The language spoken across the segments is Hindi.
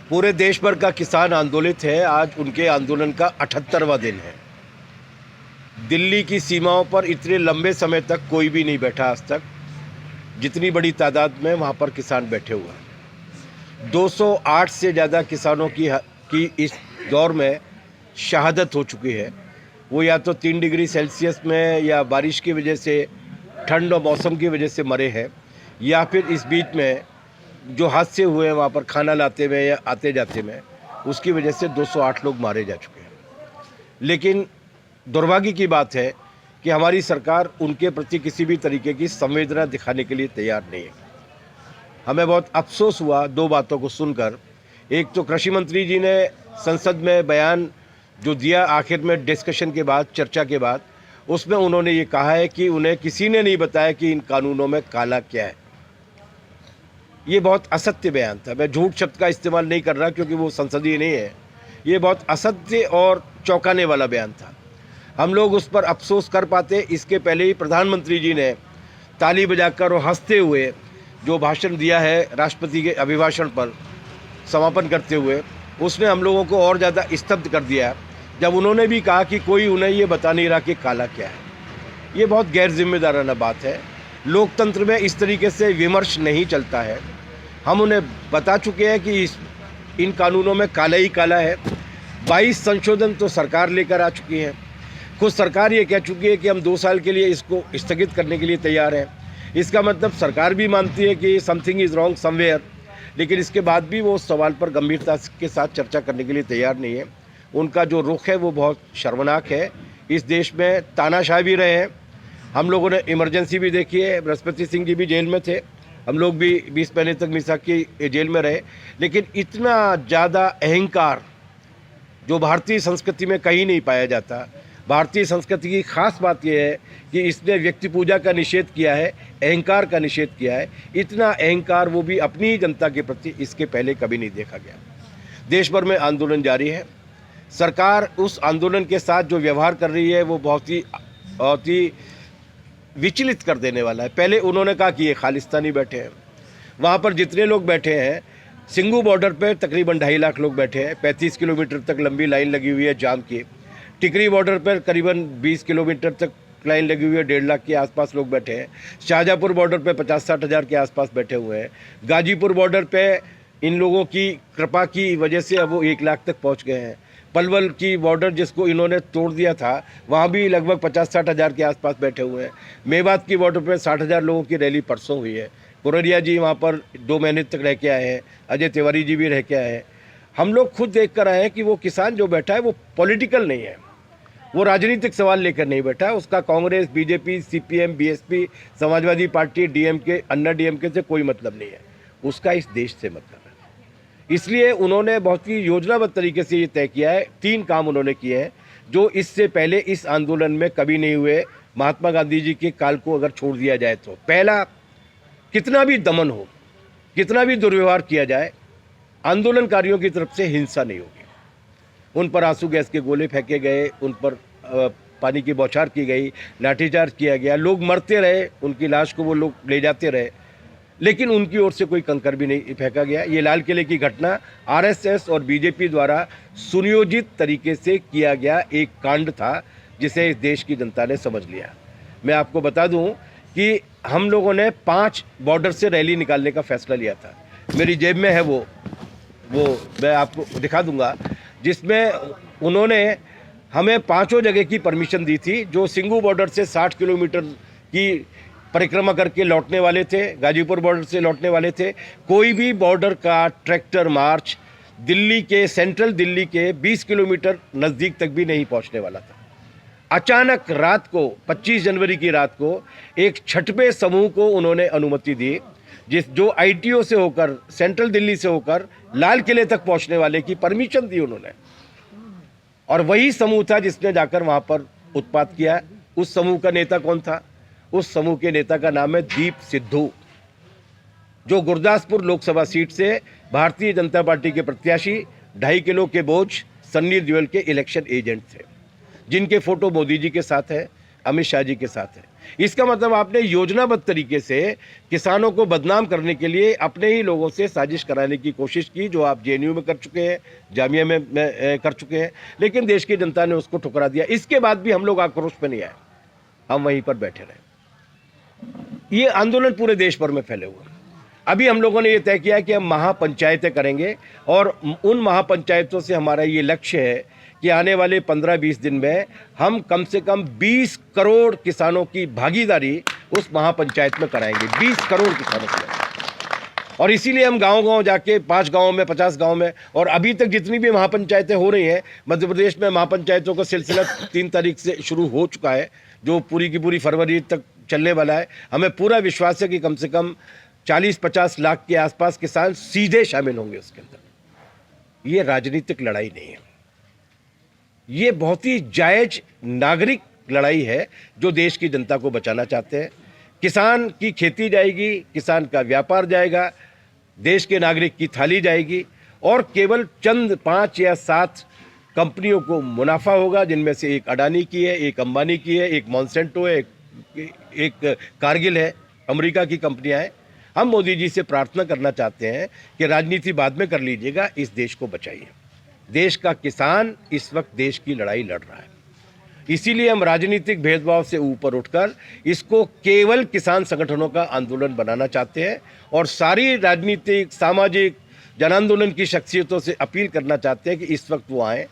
पूरे देश भर का किसान आंदोलित है। आज उनके आंदोलन का 78वां दिन है। दिल्ली की सीमाओं पर इतने लंबे समय तक कोई भी नहीं बैठा आज तक, जितनी बड़ी तादाद में वहाँ पर किसान बैठे हुए हैं। 208 से ज़्यादा किसानों की इस दौर में शहादत हो चुकी है। वो या तो 3 डिग्री सेल्सियस में या बारिश की वजह से, ठंड और मौसम की वजह से मरे हैं, या फिर इस बीच में जो हादसे हुए हैं वहाँ पर खाना लाते में या आते जाते में, उसकी वजह से 208 लोग मारे जा चुके हैं। लेकिन दुर्भाग्य की बात है कि हमारी सरकार उनके प्रति किसी भी तरीके की संवेदना दिखाने के लिए तैयार नहीं है। हमें बहुत अफसोस हुआ 2 बातों को सुनकर। एक तो कृषि मंत्री जी ने संसद में बयान जो दिया आखिर में डिस्कशन के बाद, चर्चा के बाद, उसमें उन्होंने ये कहा है कि उन्हें किसी ने नहीं बताया कि इन कानूनों में काला क्या है। ये बहुत असत्य बयान था। मैं झूठ शब्द का इस्तेमाल नहीं कर रहा क्योंकि वो संसदीय नहीं है। ये बहुत असत्य और चौंकाने वाला बयान था। हम लोग उस पर अफसोस कर पाते, इसके पहले ही प्रधानमंत्री जी ने ताली बजाकर और हंसते हुए जो भाषण दिया है राष्ट्रपति के अभिभाषण पर समापन करते हुए, उसने हम लोगों को और ज़्यादा स्तब्ध कर दिया जब उन्होंने भी कहा कि कोई उन्हें ये बता नहीं रहा कि काला क्या है। ये बहुत गैर जिम्मेदाराना बात है। लोकतंत्र में इस तरीके से विमर्श नहीं चलता है। हम उन्हें बता चुके हैं कि इन कानूनों में काला ही काला है। 22 संशोधन तो सरकार लेकर आ चुकी है। खुद सरकार ये कह चुकी है कि हम 2 साल के लिए इसको स्थगित करने के लिए तैयार हैं। इसका मतलब सरकार भी मानती है कि समथिंग इज़ रॉन्ग समवेयर, लेकिन इसके बाद भी वो उस सवाल पर गंभीरता के साथ चर्चा करने के लिए तैयार नहीं है। उनका जो रुख है वो बहुत शर्मनाक है। इस देश में तानाशाह भी रहे हैं। हम लोगों ने इमरजेंसी भी देखी है। बृहस्पति सिंह जी भी जेल में थे, हम लोग भी 20 महीने तक मिसाकी जेल में रहे। लेकिन इतना ज़्यादा अहंकार जो भारतीय संस्कृति में कहीं नहीं पाया जाता। भारतीय संस्कृति की खास बात यह है कि इसने व्यक्ति पूजा का निषेध किया है, अहंकार का निषेध किया है। इतना अहंकार, वो भी अपनी ही जनता के प्रति, इसके पहले कभी नहीं देखा गया। देश भर में आंदोलन जारी है। सरकार उस आंदोलन के साथ जो व्यवहार कर रही है वो बहुत ही विचलित कर देने वाला है। पहले उन्होंने कहा कि ये खालिस्तानी बैठे हैं। वहाँ पर जितने लोग बैठे हैं, सिंघू बॉर्डर पर तकरीबन 2.5 लाख लोग बैठे हैं। 35 किलोमीटर तक लंबी लाइन लगी हुई है जाम की। टिकरी बॉर्डर पर करीबन 20 किलोमीटर तक लाइन लगी हुई है। 1.5 लाख के आसपास लोग बैठे हैं। शाहजहाँपुर बॉर्डर पे 50-60 हज़ार के आसपास बैठे हुए हैं। गाजीपुर बॉर्डर पे इन लोगों की कृपा की वजह से अब वो 1 लाख तक पहुंच गए हैं। पलवल की बॉर्डर जिसको इन्होंने तोड़ दिया था, वहाँ भी लगभग 50-60 हज़ार के आसपास बैठे हुए हैं। मेवात की बॉर्डर पर 60 हज़ार लोगों की रैली परसों हुई है। पुररिया जी वहाँ पर 2 महीने तक रह के आए हैं। अजय तिवारी जी भी रह के आए हैं। हम लोग खुद देख कर आए हैं कि वो किसान जो बैठा है वो पॉलिटिकल नहीं है, वो राजनीतिक सवाल लेकर नहीं बैठा है। उसका Congress, BJP, CPM, BSP, Samajwadi Party, DMK, Anna DMK से कोई मतलब नहीं है। उसका इस देश से मतलब है। इसलिए उन्होंने बहुत ही योजनाबद्ध तरीके से ये तय किया है। 3 काम उन्होंने किए हैं जो इससे पहले इस आंदोलन में कभी नहीं हुए। महात्मा गांधी जी के काल को अगर छोड़ दिया जाए तो, पहला, कितना भी दमन हो, कितना भी दुर्व्यवहार किया जाए, आंदोलनकारियों की तरफ से हिंसा नहीं होगी। उन पर आंसू गैस के गोले फेंके गए, उन पर पानी की बौछार की गई, लाठीचार्ज किया गया, लोग मरते रहे, उनकी लाश को वो लोग ले जाते रहे, लेकिन उनकी ओर से कोई कंकर भी नहीं फेंका गया। ये लाल किले की घटना आरएसएस और बीजेपी द्वारा सुनियोजित तरीके से किया गया एक कांड था, जिसे इस देश की जनता ने समझ लिया। मैं आपको बता दूं कि हम लोगों ने 5 बॉर्डर से रैली निकालने का फैसला लिया था। मेरी जेब में है वो मैं आपको दिखा दूंगा, जिसमें उन्होंने हमें 5 जगह की परमिशन दी थी। जो सिंघू बॉर्डर से 60 किलोमीटर की परिक्रमा करके लौटने वाले थे, गाजीपुर बॉर्डर से लौटने वाले थे, कोई भी बॉर्डर का ट्रैक्टर मार्च दिल्ली के, सेंट्रल दिल्ली के 20 किलोमीटर नज़दीक तक भी नहीं पहुंचने वाला था। अचानक रात को, 25 जनवरी की रात को, एक 6वें समूह को उन्होंने अनुमति दी, जो आईटीओ से होकर, सेंट्रल दिल्ली से होकर लाल किले तक पहुंचने वाले की परमिशन दी उन्होंने। और वही समूह था जिसने जाकर वहां पर उत्पात किया। उस समूह का नेता कौन था? उस समूह के नेता का नाम है दीप सिद्धू, जो गुरदासपुर लोकसभा सीट से भारतीय जनता पार्टी के प्रत्याशी, 2.5 किलो के बोझ, सन्नी देओल के इलेक्शन एजेंट थे, जिनके फोटो मोदी जी के साथ है। अमित शाह जी के साथ है। इसका मतलब आपने योजनाबद्ध तरीके से किसानों को बदनाम करने के लिए अपने ही लोगों से साजिश कराने की कोशिश की, जो आप जेएनयू में कर चुके हैं, जामिया में कर चुके हैं, लेकिन देश की जनता ने उसको ठुकरा दिया। इसके बाद भी हम लोग आक्रोश पे नहीं आए, हम वहीं पर बैठे रहे। ये आंदोलन पूरे देश भर में फैले हुए। अभी हम लोगों ने ये तय किया कि हम महापंचायतें करेंगे और उन महापंचायतों से हमारा ये लक्ष्य है कि आने वाले 15-20 दिन में हम कम से कम 20 करोड़ किसानों की भागीदारी उस महापंचायत में कराएंगे, 20 करोड़ किसानों की। और इसीलिए हम गांव-गांव जाके 5 गांवों में, 50 गांव में, और अभी तक जितनी भी महापंचायतें हो रही हैं, मध्य प्रदेश में महापंचायतों का सिलसिला 3 तारीख से शुरू हो चुका है, जो पूरी की पूरी फरवरी तक चलने वाला है। हमें पूरा विश्वास है कि कम से कम 40-50 लाख के आसपास किसान सीधे शामिल होंगे उसके अंदर। ये राजनीतिक लड़ाई नहीं है, ये बहुत ही जायज नागरिक लड़ाई है जो देश की जनता को बचाना चाहते हैं। किसान की खेती जाएगी, किसान का व्यापार जाएगा, देश के नागरिक की थाली जाएगी, और केवल चंद 5 या 7 कंपनियों को मुनाफा होगा, जिनमें से एक अडानी की है, एक अंबानी की है, एक मॉन्सेंटो है, एक कारगिल है, अमेरिका की कंपनियां हैं। हम मोदी जी से प्रार्थना करना चाहते हैं कि राजनीति बाद में कर लीजिएगा, इस देश को बचाइए। देश का किसान इस वक्त देश की लड़ाई लड़ रहा है, इसीलिए हम राजनीतिक भेदभाव से ऊपर उठकर इसको केवल किसान संगठनों का आंदोलन बनाना चाहते हैं, और सारी राजनीतिक, सामाजिक, जन आंदोलन की शख्सियतों से अपील करना चाहते हैं कि इस वक्त वो आएँ।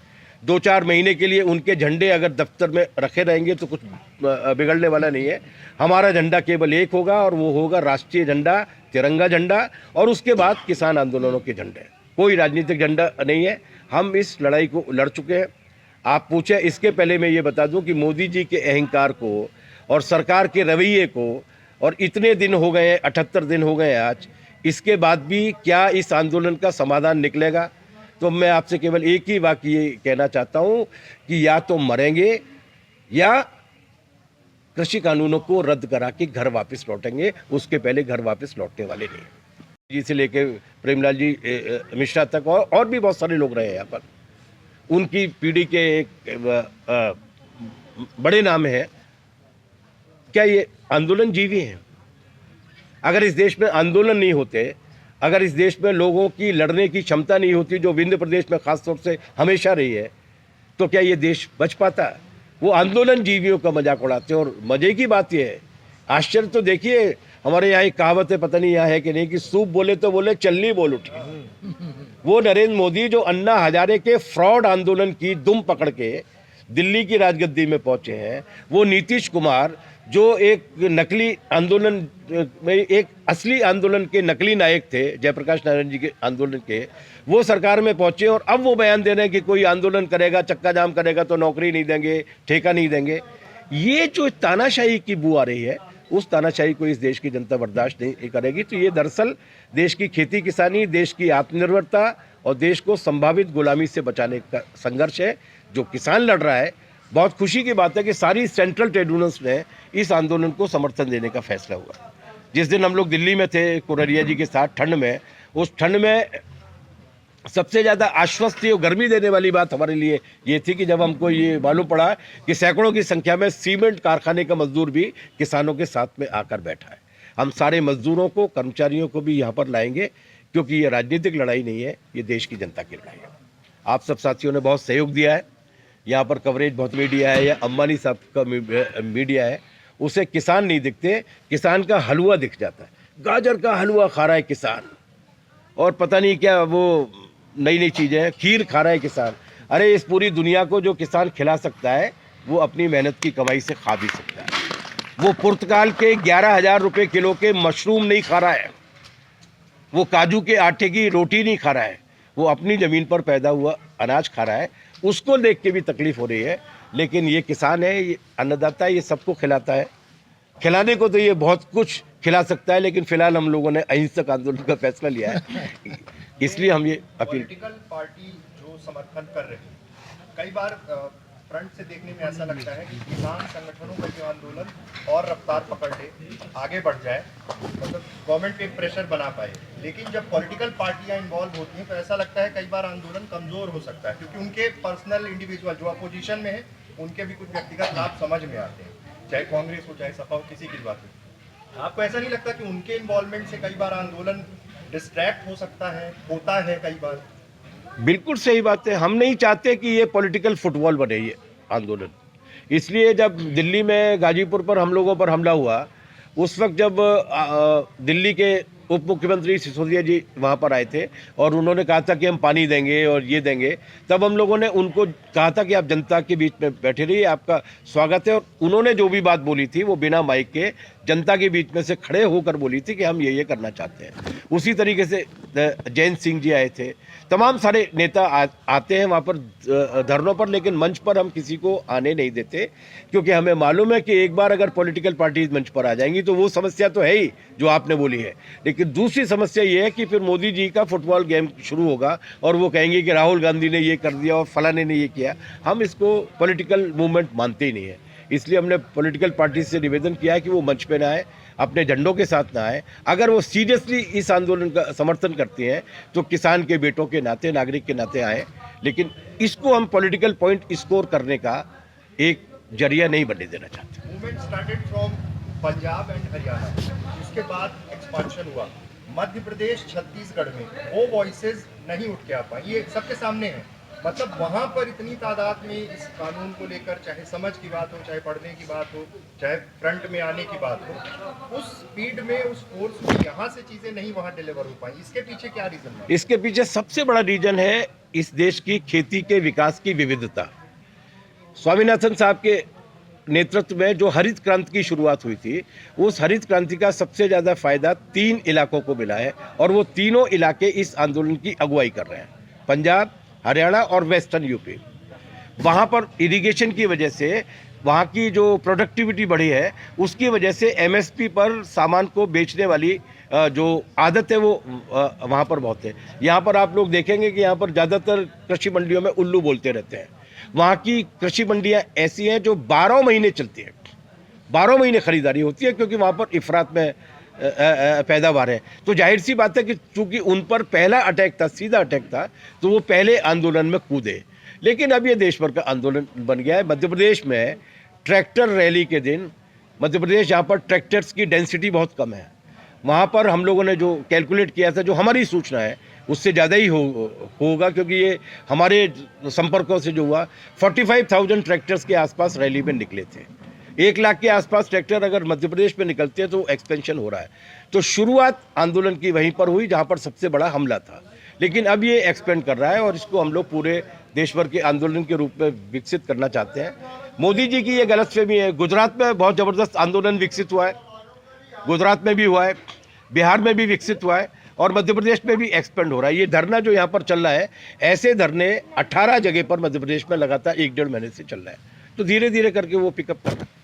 2-4 महीने के लिए उनके झंडे अगर दफ्तर में रखे रहेंगे तो कुछ बिगड़ने वाला नहीं है। हमारा झंडा केवल एक होगा, और वो होगा राष्ट्रीय झंडा, तिरंगा झंडा, और उसके बाद किसान आंदोलनों के झंडे। कोई राजनीतिक झंडा नहीं है। हम इस लड़ाई को लड़ चुके हैं। आप पूछे, इसके पहले मैं ये बता दूं कि मोदी जी के अहंकार को और सरकार के रवैये को, और इतने दिन हो गए, 78 दिन हो गए आज, इसके बाद भी क्या इस आंदोलन का समाधान निकलेगा? तो मैं आपसे केवल एक ही वाक्य ये कहना चाहता हूं कि या तो मरेंगे या कृषि कानूनों को रद्द करा के घर वापस लौटेंगे, उसके पहले घर वापस लौटने वाले नहीं। जी से लेके प्रेमलाल जी मिश्रा तक और भी बहुत सारे लोग रहे हैं यहाँ पर। उनकी पीढ़ी के एक बड़े नाम हैं। क्या ये आंदोलन जीवी हैं? अगर इस देश में आंदोलन नहीं होते, अगर इस देश में लोगों की लड़ने की क्षमता नहीं होती, जो विंध्य प्रदेश में खासतौर से हमेशा रही है, तो क्या ये देश बच पाता? वो आंदोलन जीवियों का मजाक उड़ाते हैं। और मजे की बात यह है, आश्चर्य तो देखिए, हमारे यहाँ एक कहावत है, पता नहीं यहाँ है कि नहीं, कि सूप बोले तो बोले चलनी बोल उठी। वो नरेंद्र मोदी जो अन्ना हजारे के फ्रॉड आंदोलन की दुम पकड़ के दिल्ली की राजगद्दी में पहुंचे हैं, वो नीतीश कुमार जो एक नकली आंदोलन में, एक असली आंदोलन के नकली नायक थे, जयप्रकाश नारायण जी के आंदोलन के, वो सरकार में पहुंचे और अब वो बयान दे रहे हैं कि कोई आंदोलन करेगा, चक्का जाम करेगा तो नौकरी नहीं देंगे, ठेका नहीं देंगे। ये जो तानाशाही की बू आ रही है, उस तानाशाही को इस देश की जनता बर्दाश्त नहीं करेगी। तो ये दरअसल देश की खेती किसानी, देश की आत्मनिर्भरता और देश को संभावित गुलामी से बचाने का संघर्ष है जो किसान लड़ रहा है। बहुत खुशी की बात है कि सारी सेंट्रल ट्रेड यूनियंस में इस आंदोलन को समर्थन देने का फैसला हुआ। जिस दिन हम लोग दिल्ली में थे कोररिया जी के साथ ठंड में, उस ठंड में सबसे ज़्यादा आश्वस्ति और गर्मी देने वाली बात हमारे लिए ये थी कि जब हमको ये मालूम पड़ा कि सैकड़ों की संख्या में सीमेंट कारखाने का मजदूर भी किसानों के साथ में आकर बैठा है। हम सारे मजदूरों को, कर्मचारियों को भी यहाँ पर लाएंगे, क्योंकि ये राजनीतिक लड़ाई नहीं है, ये देश की जनता की लड़ाई है। आप सब साथियों ने बहुत सहयोग दिया है, यहाँ पर कवरेज बहुत मीडिया है, या अंबानी साहब का मीडिया है, उसे किसान नहीं दिखते, किसान का हलवा दिख जाता है। गाजर का हलवा खा रहा है किसान, और पता नहीं क्या वो नई नई चीज़ें, खीर खा रहा है किसान। अरे इस पूरी दुनिया को जो किसान खिला सकता है, वो अपनी मेहनत की कमाई से खा भी सकता है। वो पुर्तगाल के 11,000 रुपये किलो के मशरूम नहीं खा रहा है, वो काजू के आटे की रोटी नहीं खा रहा है, वो अपनी ज़मीन पर पैदा हुआ अनाज खा रहा है। उसको देख के भी तकलीफ हो रही है, लेकिन ये किसान है, ये अन्नदाता है, ये सबको खिलाता है। खिलाने को तो ये बहुत कुछ खिला सकता है, लेकिन फिलहाल हम लोगों ने अहिंसक आंदोलन का फैसला लिया है, इसलिए हम ये अपील। पॉलिटिकल पार्टी जो समर्थन कर रही है, कई बार फ्रंट से देखने में ऐसा लगता है कि किसान संगठनों का जो आंदोलन और रफ्तार पकड़ ले, आगे बढ़ जाए, मतलब गवर्नमेंट पे प्रेशर बना पाए। लेकिन जब पॉलिटिकल पार्टियां इन्वॉल्व होती हैं तो ऐसा लगता है कई बार आंदोलन कमजोर हो सकता है, क्योंकि उनके पर्सनल इंडिविजुअल जो अपोजिशन में है, उनके भी कुछ व्यक्तिगत लाभ समझ में आते हैं। चाहे कांग्रेस हो चाहे सपा हो, किसी की बात हो, आपको ऐसा नहीं लगता कि उनके इन्वॉल्वमेंट से कई बार आंदोलन डिस्ट्रैक्ट हो सकता है, होता है कई बार? बिल्कुल सही बात है। हम नहीं चाहते कि ये पॉलिटिकल फुटबॉल बने ये आंदोलन। इसलिए जब दिल्ली में गाजीपुर पर हम लोगों पर हमला हुआ, उस वक्त जब दिल्ली के उप मुख्यमंत्री सिसोदिया जी वहाँ पर आए थे और उन्होंने कहा था कि हम पानी देंगे और ये देंगे, तब हम लोगों ने उनको कहा था कि आप जनता के बीच में बैठे रहिए, आपका स्वागत है। और उन्होंने जो भी बात बोली थी वो बिना माइक के जनता के बीच में से खड़े होकर बोली थी कि हम ये करना चाहते हैं। उसी तरीके से जयंत सिंह जी आए थे, तमाम सारे नेता आते हैं वहाँ पर धरनों पर, लेकिन मंच पर हम किसी को आने नहीं देते, क्योंकि हमें मालूम है कि एक बार अगर पॉलिटिकल पार्टीज मंच पर आ जाएंगी तो वो समस्या तो है ही जो आपने बोली है, लेकिन दूसरी समस्या ये है कि फिर मोदी जी का फुटबॉल गेम शुरू होगा और वो कहेंगे कि राहुल गांधी ने ये कर दिया और फलाने ने ये किया। हम इसको पॉलिटिकल मूवमेंट मानते ही नहीं है। इसलिए हमने पॉलिटिकल पार्टी से निवेदन किया है कि वो मंच पे ना आए, अपने झंडों के साथ ना आए। अगर वो सीरियसली इस आंदोलन का समर्थन करती हैं तो किसान के बेटों के नाते, नागरिक के नाते आए, लेकिन इसको हम पॉलिटिकल पॉइंट स्कोर करने का एक जरिया नहीं बनने देना चाहते। Movement started from Punjab and Haryana, उसके बाद एक्सपांशन हुआ मध्य प्रदेश, छत्तीसगढ़ में वो वॉइसेस नहीं उठ के आ पाई, ये सबके सामने है। मतलब वहाँ पर इतनी तादाद में इस कानून को लेकर, चाहे समझ की बात हो, चाहे पढ़ने की बात हो, चाहे फ्रंट में आने की बात हो, उस स्पीड में, उस फोर्स में यहाँ से चीज़ें नहीं वहाँ डिलीवर हो पाई। इसके पीछे क्या रीज़न है? इसके पीछे सबसे बड़ा रीजन है इस देश की खेती के विकास की विविधता। स्वामीनाथन साहब के नेतृत्व में जो हरित क्रांति की शुरुआत हुई थी, उस हरित क्रांति का सबसे ज़्यादा फायदा 3 इलाकों को मिला है और वो तीनों इलाके इस आंदोलन की अगुवाई कर रहे हैं, पंजाब, हरियाणा और वेस्टर्न यूपी। वहाँ पर इरिगेशन की वजह से वहाँ की जो प्रोडक्टिविटी बढ़ी है, उसकी वजह से एमएसपी पर सामान को बेचने वाली जो आदत है वो वहाँ पर बहुत है। यहाँ पर आप लोग देखेंगे कि यहाँ पर ज़्यादातर कृषि मंडियों में उल्लू बोलते रहते हैं। वहाँ की कृषि मंडियाँ ऐसी हैं जो 12 महीने चलती हैं, 12 महीने खरीदारी होती है, क्योंकि वहाँ पर इफरात में पैदावार है। तो जाहिर सी बात है कि चूंकि उन पर पहला अटैक था, सीधा अटैक था, तो वो पहले आंदोलन में कूदे। लेकिन अब ये देश भर का आंदोलन बन गया है। मध्य प्रदेश में ट्रैक्टर रैली के दिन, मध्य प्रदेश जहाँ पर ट्रैक्टर्स की डेंसिटी बहुत कम है, वहाँ पर हम लोगों ने जो कैलकुलेट किया था, जो हमारी सूचना है उससे ज़्यादा ही होगा, क्योंकि ये हमारे संपर्कों से जो हुआ, 45,000 ट्रैक्टर्स के आसपास रैली में निकले थे। 1 लाख के आसपास ट्रैक्टर अगर मध्य प्रदेश में निकलते हैं तो एक्सपेंशन हो रहा है। तो शुरुआत आंदोलन की वहीं पर हुई जहाँ पर सबसे बड़ा हमला था, लेकिन अब ये एक्सपेंड कर रहा है और इसको हम लोग पूरे देश भर के आंदोलन के रूप में विकसित करना चाहते हैं। मोदी जी की ये गलतफहमी है। गुजरात में बहुत ज़बरदस्त आंदोलन विकसित हुआ है, गुजरात में भी हुआ है, बिहार में भी विकसित हुआ है और मध्य प्रदेश में भी एक्सपेंड हो रहा है। ये धरना जो यहाँ पर चल रहा है, ऐसे धरने 18 जगह पर मध्य प्रदेश में लगातार 1-1.5 महीने से चल रहा है। तो धीरे धीरे करके वो पिकअप कर रहा है।